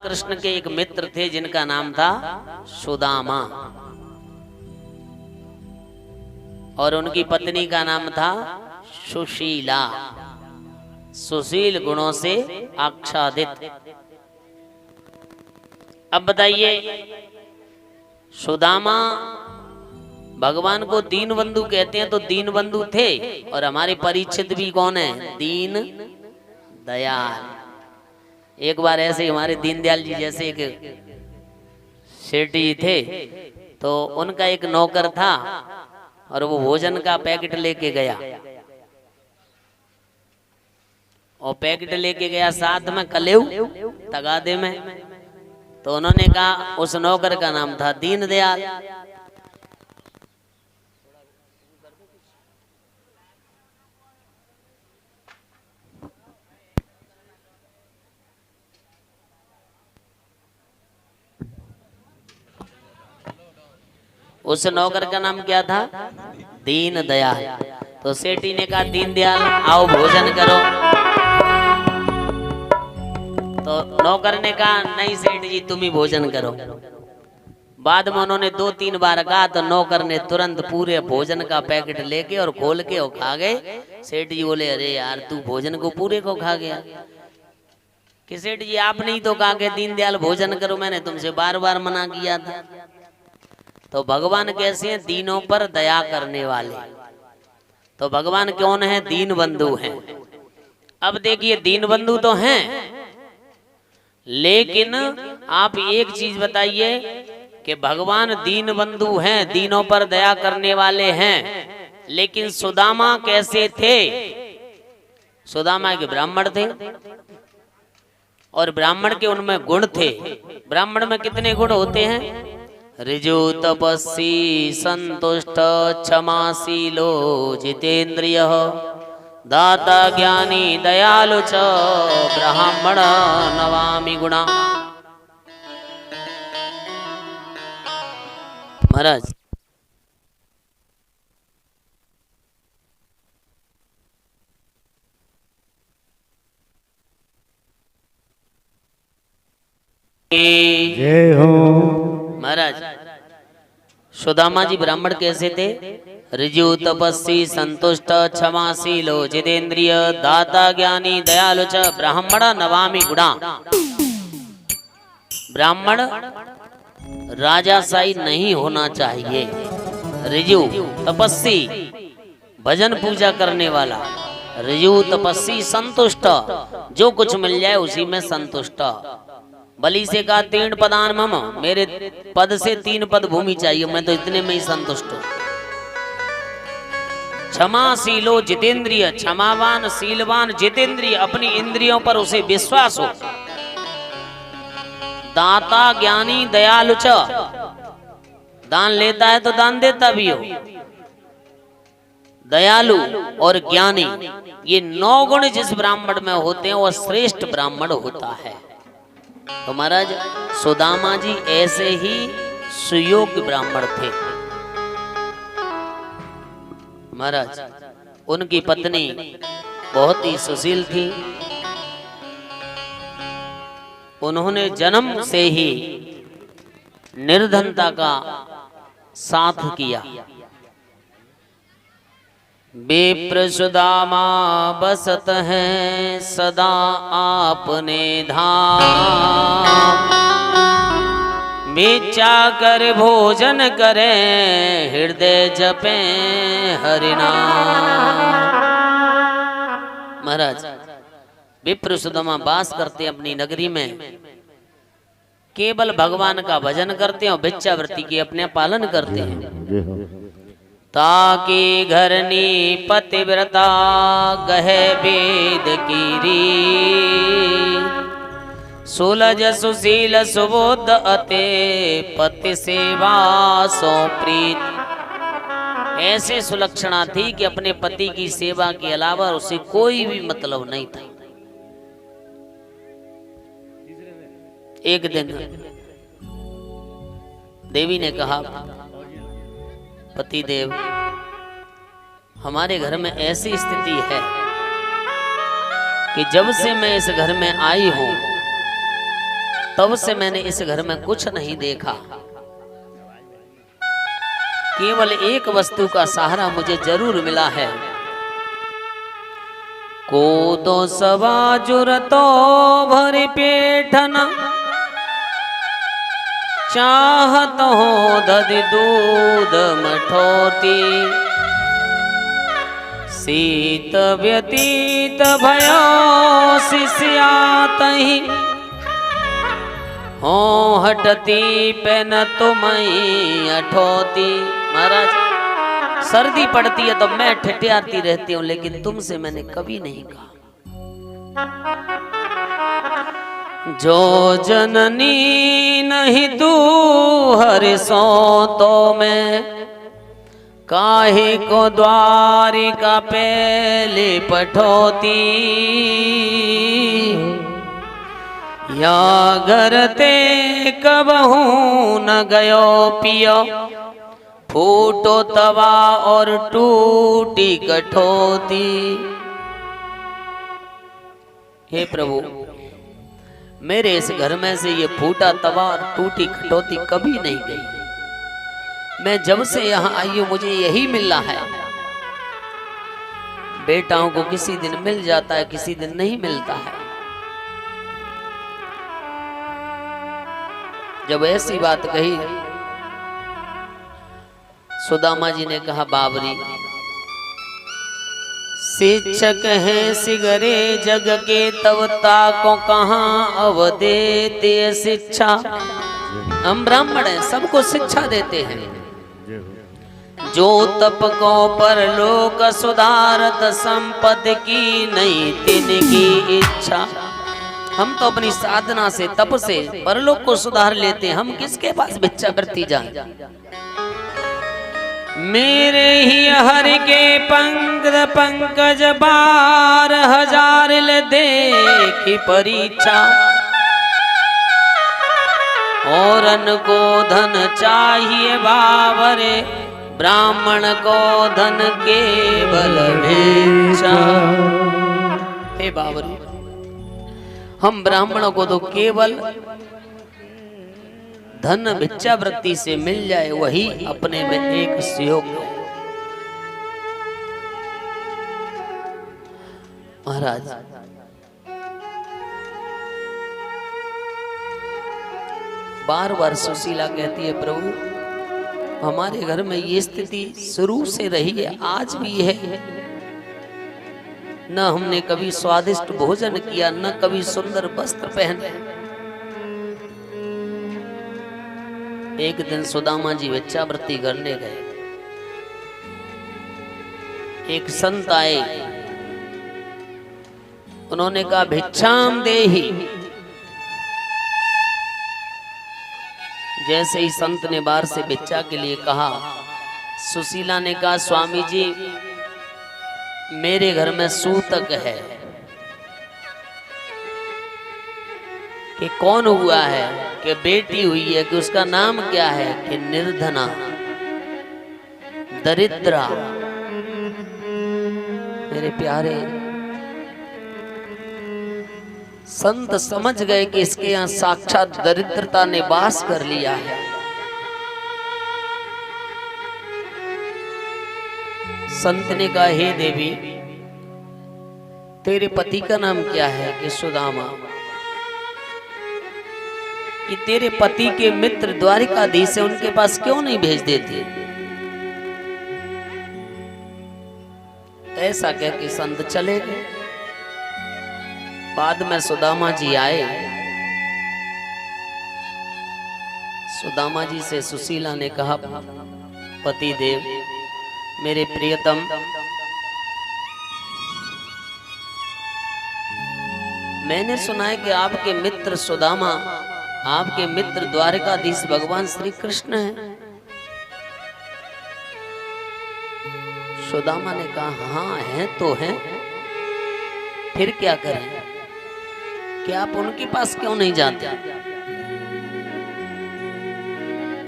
कृष्ण के एक मित्र थे जिनका नाम था सुदामा, और उनकी पत्नी का नाम था सुशीला, सुशील गुणों से आच्छादित। अब बताइए, सुदामा भगवान को दीन बंधु कहते हैं, तो दीन बंधु थे, और हमारे परीक्षित भी कौन है? दीन दयाल। एक बार ऐसे हमारे दीनदयाल जी जैसे एक सेठी थे, तो उनका एक नौकर था और वो भोजन का पैकेट लेके गया, और पैकेट लेके गया साथ में कलेऊ तगादे में। तो उन्होंने कहा, उस नौकर का नाम था दीनदयाल। उस नौकर का नाम क्या था? दीनदयाल। तो सेठी ने कहा, दीनदयाल आओ भोजन करो। तो नौकर ने कहा, नहीं सेठ जी तुम ही भोजन करो। बाद में उन्होंने 2-3 बार कहा, तो नौकर ने तुरंत पूरे भोजन का पैकेट लेके और खोल के और खा गए। सेठ जी बोले, अरे यार तू भोजन को पूरे को खा गया। कि सेठ जी आपने ही तो कहा कि दीनदयाल भोजन करो, मैंने तुमसे बार बार मना किया था। तो भगवान कैसे हैं? दीनों पर दया करने वाले। तो भगवान कौन है? दीन बंधु हैं। अब देखिए, दीन बंधु तो हैं, लेकिन आप एक चीज बताइए कि भगवान दीन बंधु हैं, दीनों पर दया करने वाले हैं, लेकिन सुदामा कैसे थे? सुदामा के ब्राह्मण थे, और ब्राह्मण के उनमें गुण थे। ब्राह्मण में कितने गुण होते हैं? ऋजु तपस्वी संतुष्ट क्षमाशीलो जितेंद्रिय दाता ज्ञानी दयालु च ब्राह्मण नवामि गुणा। महाराज जय हो। महाराज, सुदामा जी ब्राह्मण कैसे थे? ऋजु तपस्वी संतुष्ट क्षमाशीलो जितेंद्रिय दाता ज्ञानी दयालु च ब्राह्मण नवामि गुणा। ब्राह्मण राजाशाही नहीं होना चाहिए। ऋजु तपस्वी भजन पूजा करने वाला, ऋजु तपस्वी संतुष्ट जो कुछ मिल जाए उसी में संतुष्ट। बलि से कहा, 3 पदान मम, मेरे पद से 3 पद भूमि चाहिए, मैं तो इतने में ही संतुष्ट हूं। क्षमाशीलो जितेंद्रिय, क्षमावान शीलवान जितेंद्रिय, अपनी इंद्रियों पर उसे विश्वास हो। दाता ज्ञानी दयालु च, दान लेता है तो दान देता भी हो। दयालु और ज्ञानी, ये 9 गुण जिस ब्राह्मण में होते हैं वह श्रेष्ठ ब्राह्मण होता है। तो महाराज सुदामा जी ऐसे ही सुयोग्य ब्राह्मण थे। महाराज उनकी पत्नी बहुत ही सुशील थी। उन्होंने जन्म से ही निर्धनता का साथ किया। विप्र सुदामा बसत हैं सदा आपने धाम, बेचा कर भोजन करें हृदय जपें हरि नाम। महाराज विप्र सुदामा वास करते अपनी नगरी में, केवल भगवान का भजन करते हैं और भिक्षावृत्ति के अपने पालन करते हैं। ताकि घरनी पतिव्रता गहे वेद की रीत, सुलज सुशील सुबोध अते पति सेवा सो प्रीत। ऐसे सुलक्षणा थी कि अपने पति की सेवा के अलावा उसे कोई भी मतलब नहीं था। एक दिन देवी ने कहा, पति देव हमारे घर में ऐसी स्थिति है कि जब से मैं इस घर में आई हूं तब से मैंने इस घर में कुछ नहीं देखा। केवल एक वस्तु का सहारा मुझे जरूर मिला है। कोदो सवाजुर तो भरी पेठन, चाहत हो दधि दूध मठोती। शीत व्यतीत भयो शिष्यातहि, हो हटती पेन तुम्हें अठोती। महाराज, सर्दी पड़ती है तो मैं ठिठियाती रहती हूँ, लेकिन तुमसे मैंने कभी नहीं कहा। जो जननी नहीं तू हरिसो तो मैं, काहे को द्वारिका पहले पठोती। या घर ते कबहू न गयो पियो, फूटो तवा और टूटी कठौती। हे प्रभु, मेरे इस घर में से ये फूटा तवा और टूटी कठौती कभी नहीं गई। मैं जब से यहाँ आई हूं मुझे यही मिला है। बेटाओं को किसी दिन मिल जाता है, किसी दिन नहीं मिलता है। जब ऐसी बात कही, सुदामा जी ने कहा, बाबरी, शिक्षक है सिगरे जग के, तब ताको कहाँ अवदेते शिक्षा। हम ब्राह्मण हैं, सबको शिक्षा देते हैं। जो तप को परलोक सुधारत, संपद की नहीं तिनकी इच्छा। हम तो अपनी साधना से, तप से परलोक को सुधार लेते हैं। हम किसके पास भिक्षा करती जाए। मेरे ही हरि के पंकज 12,000 ले देखी परीक्षा। और अन्न को धन चाहिए बावरे, ब्राह्मण को धन केवल भिक्षा। हे बावरे, हम ब्राह्मणों को तो केवल धन भिक्षा वृत्ति से मिल जाए, वही अपने में एक सहयोग है। महाराज, बार बार सुशीला कहती है, प्रभु हमारे घर में ये स्थिति शुरू से रही है, आज भी है। न हमने कभी स्वादिष्ट भोजन किया, न कभी सुंदर वस्त्र पहने। एक दिन सुदामा जी भिक्षावृत्ति करने गए। एक संत आए, उन्होंने कहा, भिक्षाम देहि। जैसे ही संत ने बाहर से भिक्षा के लिए कहा, सुशीला ने कहा, स्वामी जी मेरे घर में सूतक है। कि कौन हुआ है? कि बेटी हुई है। कि उसका नाम क्या है? कि निर्धना, दरिद्रा। मेरे प्यारे, संत समझ गए कि इसके यहाँ साक्षात दरिद्रता ने वास कर लिया है। संत ने कहा, हे देवी, तेरे पति का नाम क्या है? कि सुदामा। कि तेरे पति के मित्र द्वारिकाधीश है, उनके पास क्यों नहीं भेज देती? ऐसा कह के संत चले गए। बाद में सुदामा जी आए। सुदामा जी से सुशीला ने कहा, पति देव, मेरे प्रियतम, मैंने सुना है कि आपके मित्र सुदामा, आपके मित्र द्वारिकाधीश भगवान श्री कृष्ण हैं। सुदामा ने कहा, हाँ हैं तो हैं, फिर क्या करें? कि आप उनके पास क्यों नहीं जाते?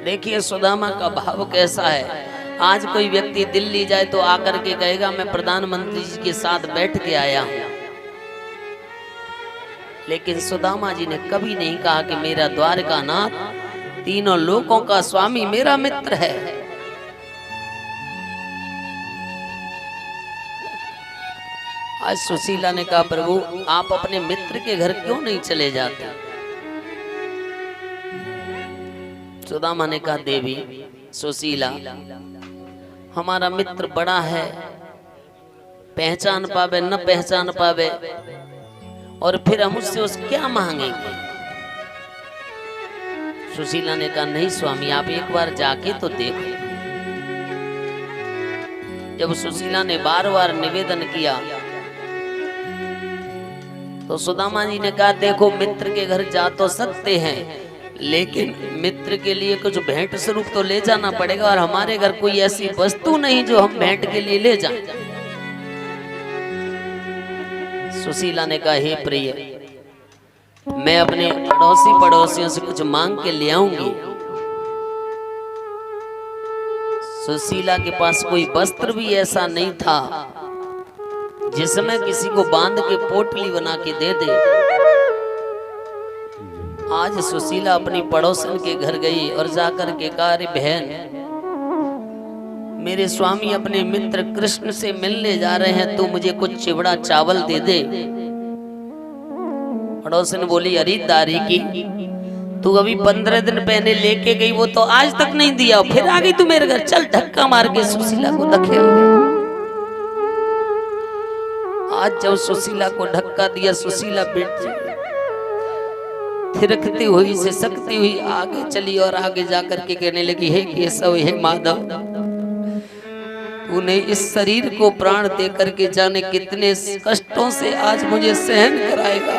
देखिए सुदामा का भाव कैसा है। आज कोई व्यक्ति दिल्ली जाए तो आकर के कहेगा, मैं प्रधानमंत्री जी के साथ बैठ के आया हूं। लेकिन सुदामा जी ने कभी नहीं कहा कि मेरा द्वारकानाथ तीनों लोकों का स्वामी मेरा मित्र है। आज सुशीला ने कहा प्रभु आप अपने मित्र के घर क्यों नहीं चले जाते? सुदामा ने कहा देवी सुशीला हमारा मित्र बड़ा है, पहचान पावे न पहचान पावे, और फिर हम उससे क्या मांगेंगे? सुशीला ने कहा नहीं स्वामी आप एक बार जाके तो देखो। जब सुशीला ने बार बार निवेदन किया तो सुदामा जी ने कहा देखो मित्र के घर जा तो सकते हैं, लेकिन मित्र के लिए कुछ भेंट स्वरूप तो ले जाना पड़ेगा, और हमारे घर कोई ऐसी वस्तु नहीं जो हम भेंट के लिए ले जाएं। सुशीला ने कहा हे प्रिय मैं अपने अड़ोसी पड़ोसियों से कुछ मांग के ले आऊंगी। सुशीला के पास कोई वस्त्र भी ऐसा नहीं था जिसमें किसी को बांध के पोटली बना के दे दे। आज सुशीला अपनी पड़ोसन के घर गई और जाकर के कहा अरे बहन मेरे स्वामी अपने मित्र कृष्ण से मिलने जा रहे हैं, तू मुझे कुछ चिवड़ा चावल दे दे। पड़ोसन बोली अरे दारी की तू अभी 15 दिन पहले लेके गई वो तो आज तक नहीं दिया, फिर आ गई तू मेरे घर, चल धक्का मार के सुशीला को धकेल दे। आज जब सुशीला को धक्का दिया सुशीला बेटी थिरकती हुई से सकती हुई आगे चली और आगे जाकर के कहने लगी हे केशव हे माधव तूने इस शरीर को प्राण दे करके जाने कितने कष्टों से आज मुझे सहन कराएगा।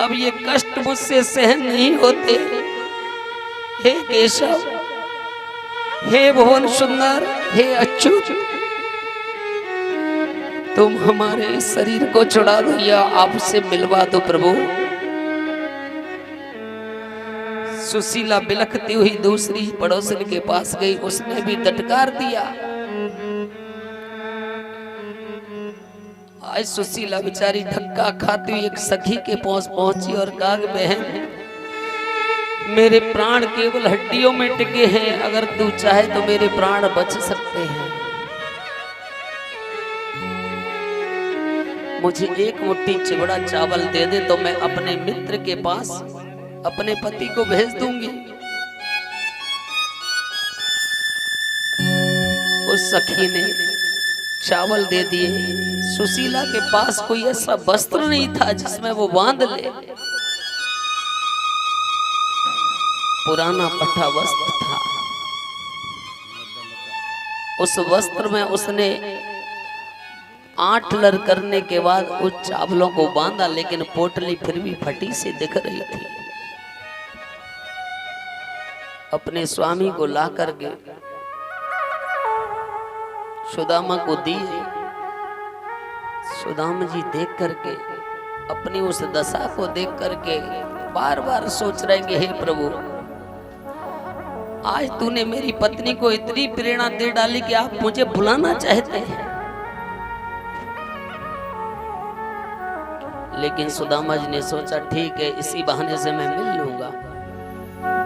अब ये कष्ट मुझसे सहन नहीं होते। हे केशव हे भुवन सुंदर हे अच्युत तुम हमारे इस शरीर को छुड़ा दो या आपसे मिलवा दो प्रभु। सुशीला बिलखती हुई दूसरी पड़ोसन के पास गई, उसने भी धटकार दिया। आज सुशीला बेचारी धक्का खाती हुई एक सखी के पास पहुंची और कहा बहन मेरे प्राण केवल हड्डियों में टिके हैं, अगर तू चाहे तो मेरे प्राण बच सकते हैं। मुझे एक मुट्ठी चिवड़ा चावल दे दे तो मैं अपने मित्र के पास अपने पति को भेज दूंगी। उस सखी ने चावल दे दिए। सुशीला के पास कोई ऐसा वस्त्र नहीं था जिसमें वो बांध ले। पुराना पट्टा वस्त्र था। उस वस्त्र में उसने 8 लर करने के बाद उस चावलों को बांधा, लेकिन पोटली फिर भी फटी से दिख रही थी। अपने स्वामी को ला करके सुदामा को दी। सुदामा जी देख करके अपनी उस दशा को देख करके बार बार सोच रहे कि हे प्रभु आज तूने मेरी पत्नी को इतनी प्रेरणा दे डाली कि आप मुझे बुलाना चाहते हैं। लेकिन सुदामा जी ने सोचा ठीक है इसी बहाने से मैं मिल लूंगा।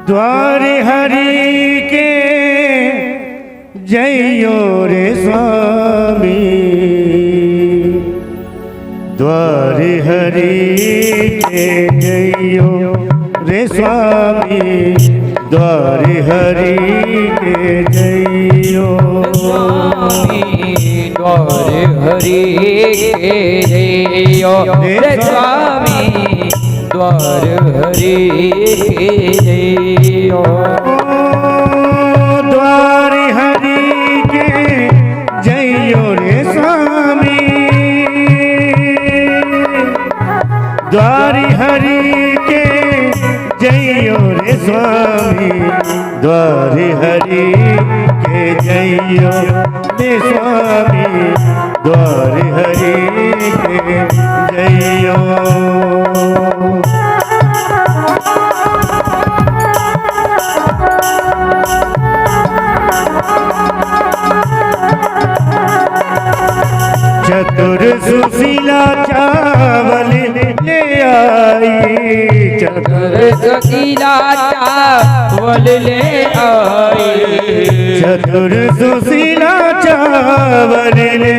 द्वार हरि के जयो रे स्वामी, द्वार हरि के जयो रे स्वामी, द्वार हरि के जयो स्वामी, द्वार हरि के जयो रे स्वामी, द्वार हरि के जयो। द्वार हरि के जयो रे स्वामी, द्वार हरि के जयो रे स्वामी, द्वार हरि के जयो रे स्वामी, द्वार हरि के जयो। चतुर सुशीला चावल ले सुशीला चावल ले आई। चतुर सुशीला चावल ले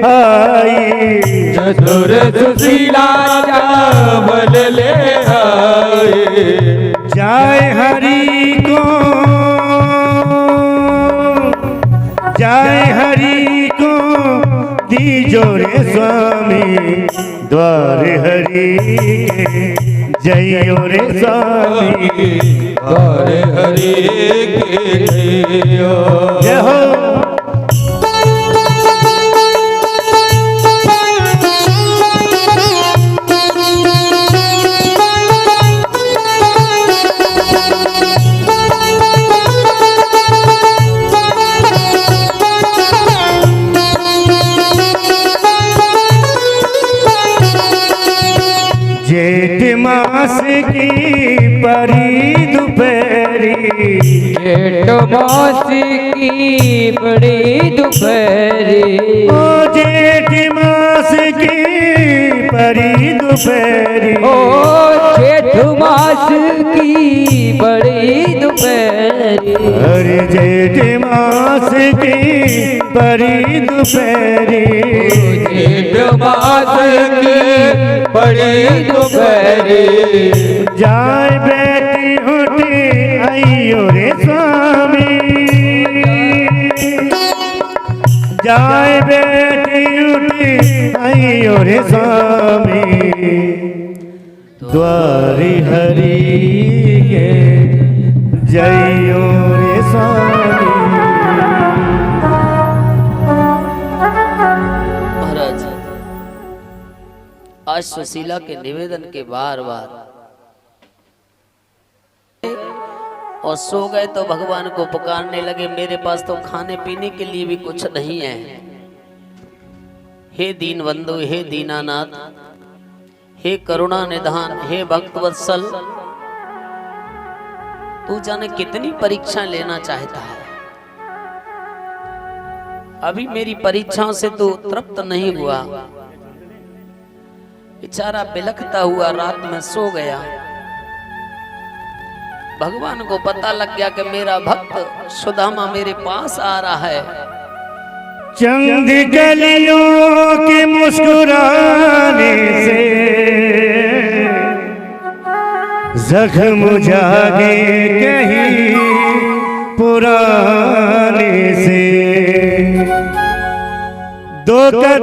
आई। चतुर सुशीला चावल ले आई। जय हरि को, जय हरि को दीजो रे स्वामी, द्वार हरि के जइयो रे स्वामी, द्वार हरि के जइयो। जय हो। जेठ मास की परी दोपहरी, जेठ मास की बड़ी दोपहरी। ओ जेठ मास की परी दोपहरी, ओ जेठ मास की बड़ी दोपहरी। अरे जेठ मास की परी दोपहरी, जेठ मास की बड़ी दोपहरी। जाय बेटी उठी आइयो रे स्वामी, जाय बेटी उठी आइयो रे स्वामी, द्वारी हरि के जइयो रे स्वामी। महाराज आज सुशीला के निवेदन के बार बार और सो गए तो भगवान को पुकारने लगे, मेरे पास तो खाने पीने के लिए भी कुछ नहीं है। हे दीन बंधु, हे दीनानाथ, हे करुणा निधान, हे भक्त वत्सल, तू जाने कितनी परीक्षा लेना चाहता है। अभी मेरी परीक्षाओं से तू तृप्त नहीं हुआ। बेचारा बिलखता हुआ रात में सो गया। भगवान को पता लग गया कि मेरा भक्त सुदामा मेरे पास आ रहा है। चंद गलियों के मुस्कुराने से जख्म जागे कहीं पुराने से, दो कदम